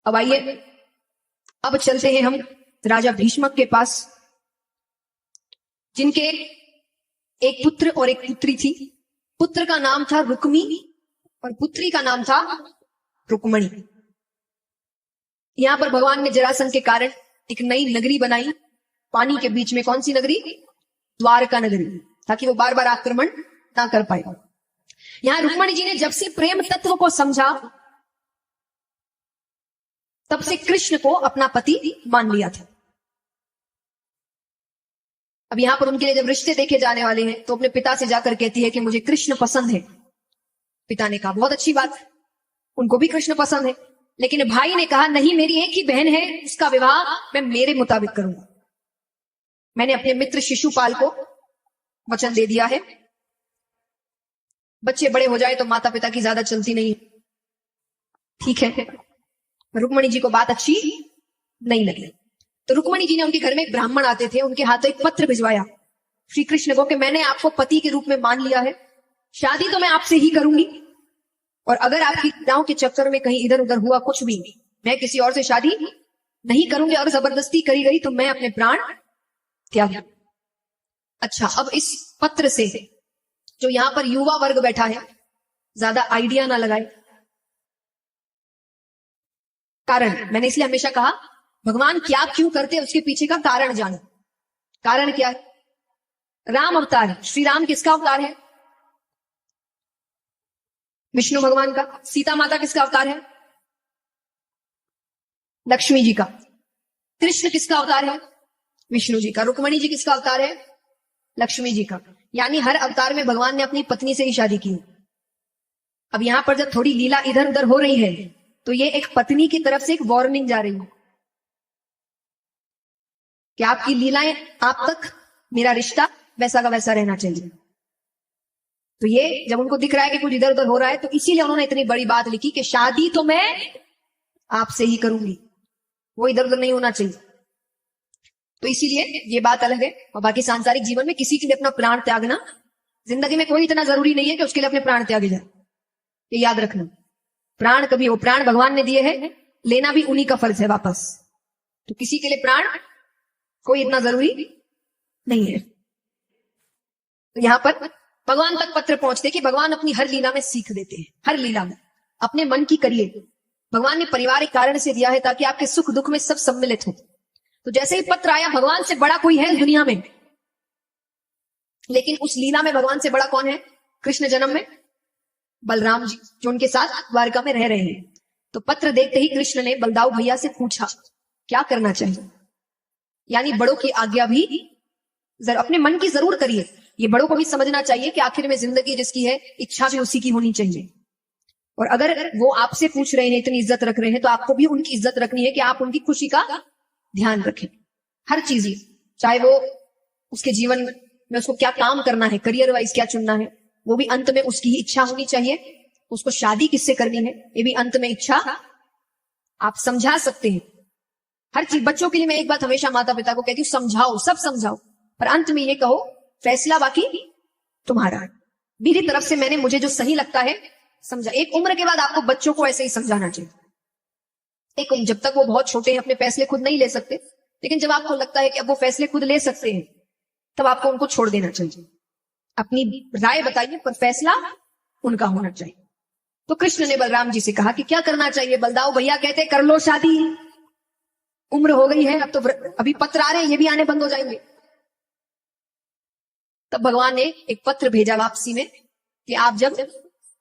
अब आइए, अब चलते हैं हम राजा भीष्मक के पास, जिनके एक पुत्र और एक पुत्री थी। पुत्र का नाम था रुक्मी और पुत्री का नाम था रुक्मणी। यहां पर भगवान ने जरासंध के कारण एक नई नगरी बनाई पानी के बीच में। कौन सी नगरी? द्वारका नगरी, ताकि वो बार बार आक्रमण ना कर पाए। यहां रुक्मणी जी ने जब से प्रेम तत्व को समझा तब से कृष्ण को अपना पति मान लिया था। अब यहां पर उनके लिए जब रिश्ते देखे जाने वाले हैं तो अपने पिता से जाकर कहती है कि मुझे कृष्ण पसंद है। पिता ने कहा बहुत अच्छी बात, उनको भी कृष्ण पसंद है। लेकिन भाई ने कहा नहीं, मेरी एक ही बहन है, उसका विवाह मैं मेरे मुताबिक करूंगा। मैंने अपने मित्र शिशुपाल को वचन दे दिया है। बच्चे बड़े हो जाए तो माता पिता की ज्यादा चलती नहीं। ठीक है, रुक्मणी जी को बात अच्छी नहीं लगी तो रुक्मणी जी ने उनके घर में एक ब्राह्मण आते थे, उनके हाथों एक पत्र भिजवाया श्री कृष्ण को कि मैंने आपको पति के रूप में मान लिया है, शादी तो मैं आपसे ही करूंगी, और अगर आपकी क्रियाओं के चक्कर में कहीं इधर उधर हुआ कुछ भी, मैं किसी और से शादी नहीं करूंगी, और जबरदस्ती करी गई तो मैं अपने प्राण त्याग। अच्छा, अब इस पत्र से जो यहां पर युवा वर्ग बैठा है ज्यादा आइडिया ना लगाए। कारण मैंने इसलिए हमेशा कहा भगवान क्या क्यों करते उसके पीछे का कारण जानो। कारण क्या है? राम अवतार है। श्री राम किसका अवतार है? विष्णु भगवान का। सीता माता किसका अवतार है? लक्ष्मी जी का। कृष्ण किसका अवतार है? विष्णु जी का। रुक्मणी जी किसका अवतार है? लक्ष्मी जी का। यानी हर अवतार में भगवान ने अपनी पत्नी से ही शादी की। अब यहां पर जब थोड़ी लीला इधर उधर हो रही है तो ये एक पत्नी की तरफ से एक वार्निंग जा रही है कि आपकी लीलाएं आप तक, मेरा रिश्ता वैसा का वैसा रहना चाहिए। तो ये जब उनको दिख रहा है कि कुछ इधर उधर हो रहा है तो इसीलिए उन्होंने इतनी बड़ी बात लिखी कि शादी तो मैं आपसे ही करूंगी, वो इधर उधर नहीं होना चाहिए। तो इसीलिए ये बात अलग है। और बाकी सांसारिक जीवन में किसी के लिए अपना प्राण त्यागना जिंदगी में कोई इतना जरूरी नहीं है कि उसके लिए अपने प्राण त्यागे जाए। ये याद रखना, प्राण कभी वो प्राण भगवान ने दिए हैं, लेना भी उन्हीं का फर्ज है वापस। तो किसी के लिए प्राण कोई इतना जरूरी नहीं है। तो यहां पर भगवान तक पत्र पहुंचते कि भगवान अपनी हर लीला में सीख देते हैं। हर लीला में अपने मन की करिए। भगवान ने पारिवारिक कारण से दिया है ताकि आपके सुख दुख में सब सम्मिलित हो। तो जैसे ही पत्र आया, भगवान से बड़ा कोई है दुनिया में, लेकिन उस लीला में भगवान से बड़ा कौन है? कृष्ण जन्म में बलराम जी, जो उनके साथ द्वारका में रह रहे हैं। तो पत्र देखते ही कृष्ण ने बलदाऊ भैया से पूछा क्या करना चाहिए। यानी बड़ों की आज्ञा भी अपने मन की जरूर करिए। ये बड़ों को भी समझना चाहिए कि आखिर में जिंदगी जिसकी है, इच्छा भी उसी की होनी चाहिए। और अगर वो आपसे पूछ रहे हैं, इतनी इज्जत रख रहे हैं, तो आपको भी उनकी इज्जत रखनी है कि आप उनकी खुशी का ध्यान रखें। हर चीज, चाहे वो उसके जीवन में उसको क्या काम करना है, करियर वाइज क्या चुनना है, वो भी अंत में उसकी ही इच्छा होनी चाहिए। उसको शादी किससे करनी है, ये भी अंत में इच्छा आप समझा सकते हैं। हर चीज, बच्चों के लिए मैं एक बात हमेशा माता पिता को कहती हूँ, समझाओ, सब समझाओ, पर अंत में ये कहो फैसला बाकी तुम्हारा है। मेरी तरफ से मैंने मुझे जो सही लगता है समझा। एक उम्र के बाद आपको बच्चों को ऐसे ही समझाना चाहिए। एक उम्र, जब तक वो बहुत छोटे हैं, अपने फैसले खुद नहीं ले सकते, लेकिन जब आपको लगता है कि अब वो फैसले खुद ले सकते हैं, तब आपको उनको छोड़ देना चाहिए। अपनी राय बताइए पर फैसला उनका होना चाहिए। तो कृष्ण ने बलराम जी से कहा कि क्या करना चाहिए। बलदाऊ भैया कहते कर लो शादी, उम्र हो गई है, अब तो अभी पत्र आ रहे हैं, ये भी आने बंद हो जाएंगे। तब भगवान ने एक पत्र भेजा वापसी में कि आप जब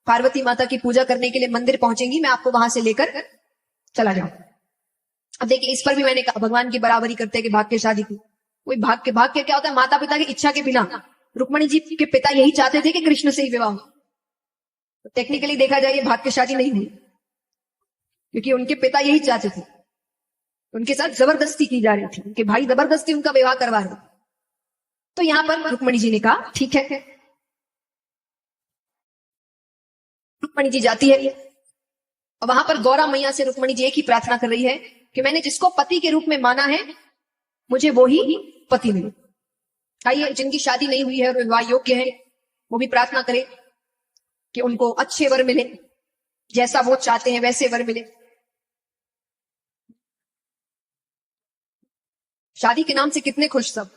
पार्वती माता की पूजा करने के लिए मंदिर पहुंचेंगी, मैं आपको वहां से लेकर चला जाऊं। अब देखिए, इस पर भी मैंने कहा भगवान की बराबरी करते हैं कि भाग के शादी की। कोई भाग के क्या होता है? माता पिता की इच्छा के बिना। रुक्मणी जी के पिता यही चाहते थे कि कृष्ण से ही विवाह हो। तो टेक्निकली देखा जाए ये भाग के शादी नहीं हुई, क्योंकि उनके पिता यही चाहते थे। उनके साथ जबरदस्ती की जा रही थी, उनके भाई जबरदस्ती उनका विवाह करवा रहे। तो यहां पर रुक्मणी जी ने कहा ठीक है। रुक्मणी जी जाती है और वहां पर गौरा मैया से रुक्मणी जी एक ही प्रार्थना कर रही है कि मैंने जिसको पति के रूप में माना है, मुझे वो ही पति मिले। आइए, जिनकी शादी नहीं हुई है और विवाह योग्य है, वो भी प्रार्थना करें कि उनको अच्छे वर मिले, जैसा वो चाहते हैं वैसे वर मिले। शादी के नाम से कितने खुश सब।